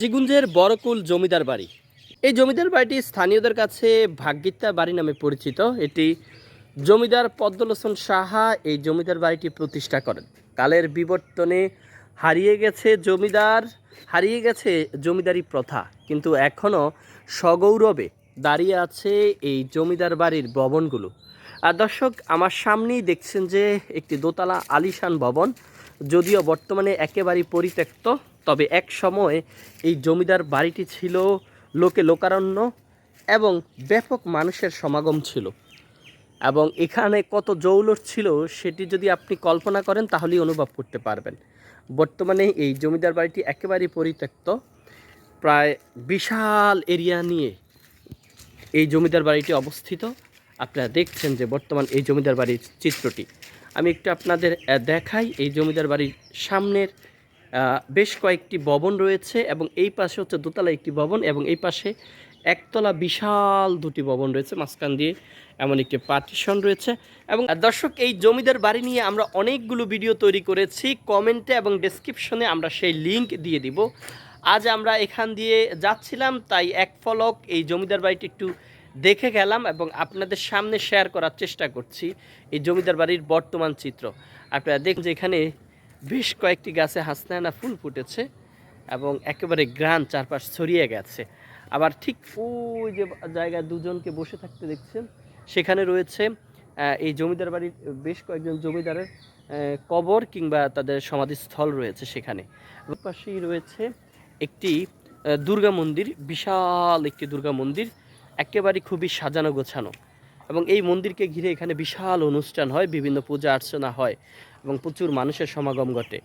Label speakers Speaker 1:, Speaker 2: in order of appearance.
Speaker 1: শ্রীগুঞ্জের বড়কুল জমিদার বাড়ি। এই জমিদার বাড়িটি স্থানীয়দের কাছে ভাগ্যিতা বাড়ি নামে পরিচিত। এটি জমিদার পদ্মলোচন সাহা এই জমিদার বাড়িটি প্রতিষ্ঠা করেন। কালের বিবর্তনে হারিয়ে গেছে জমিদারি প্রথা, কিন্তু এখনও সগৌরবে দাঁড়িয়ে আছে এই জমিদার বাড়ির ভবনগুলো। আর দর্শক, আমার সামনেই দেখছেন যে একটি দোতলা আলিশান ভবন, যদিও বর্তমানে একেবারেই পরিত্যক্ত, তবে এক সময় এই জমিদার বাড়িটি ছিল লোকারণ্য এবং ব্যাপক মানুষের সমাগম ছিল। এবং এখানে কত জৌলুস ছিল সেটি যদি আপনি কল্পনা করেন তাহলেই অনুভব করতে পারবেন। বর্তমানে এই জমিদার বাড়িটি একেবারেই পরিত্যক্ত। প্রায় বিশাল এরিয়া নিয়ে এই জমিদার বাড়িটি অবস্থিত। আপনারা দেখছেন যে বর্তমান এই জমিদার বাড়ির চিত্রটি আমি একটু আপনাদের দেখাই। এই জমিদার বাড়ির সামনের বেশ কয়েকটি ভবন রয়েছে এবং এই পাশে হচ্ছে দোতলা একটি ভবন এবং এই পাশে একতলা বিশাল দুটি ভবন রয়েছে, মাঝখান দিয়ে এমন একটি পার্টিশন রয়েছে। এবং দর্শক, এই জমিদার বাড়ি নিয়ে আমরা অনেকগুলো ভিডিও তৈরি করেছি, কমেন্টে এবং ডেসক্রিপশনে আমরা সেই লিঙ্ক দিয়ে দিব। আজ আমরা এখান দিয়ে যাচ্ছিলাম, তাই এক ফলক এই জমিদার বাড়িটি একটু দেখে গেলাম এবং আপনাদের সামনে শেয়ার করার চেষ্টা করছি এই জমিদার বাড়ির বর্তমান চিত্র। আপনারা দেখুন যে এখানে বেশ কয়েকটি গাছে হাসনায়না ফুল ফুটেছে এবং একেবারে গ্রাম চারপাশ ছড়িয়ে গেছে। আবার ঠিক ওই যে জায়গায় দুজনকে বসে থাকতে দেখছেন, সেখানে রয়েছে এই জমিদার বাড়ির বেশ কয়েকজন জমিদারের কবর কিংবা তাদের সমাধিস্থল রয়েছে সেখানে। পাশেই রয়েছে একটি দুর্গা মন্দির, বিশাল একটি দুর্গা মন্দির, একেবারে খুবই সাজানো গোছানো। এবং এই মন্দিরকে ঘিরে এখানে বিশাল অনুষ্ঠান হয়, বিভিন্ন পূজা অর্চনা হয় এবং প্রচুর মানুষের সমাগম ঘটে।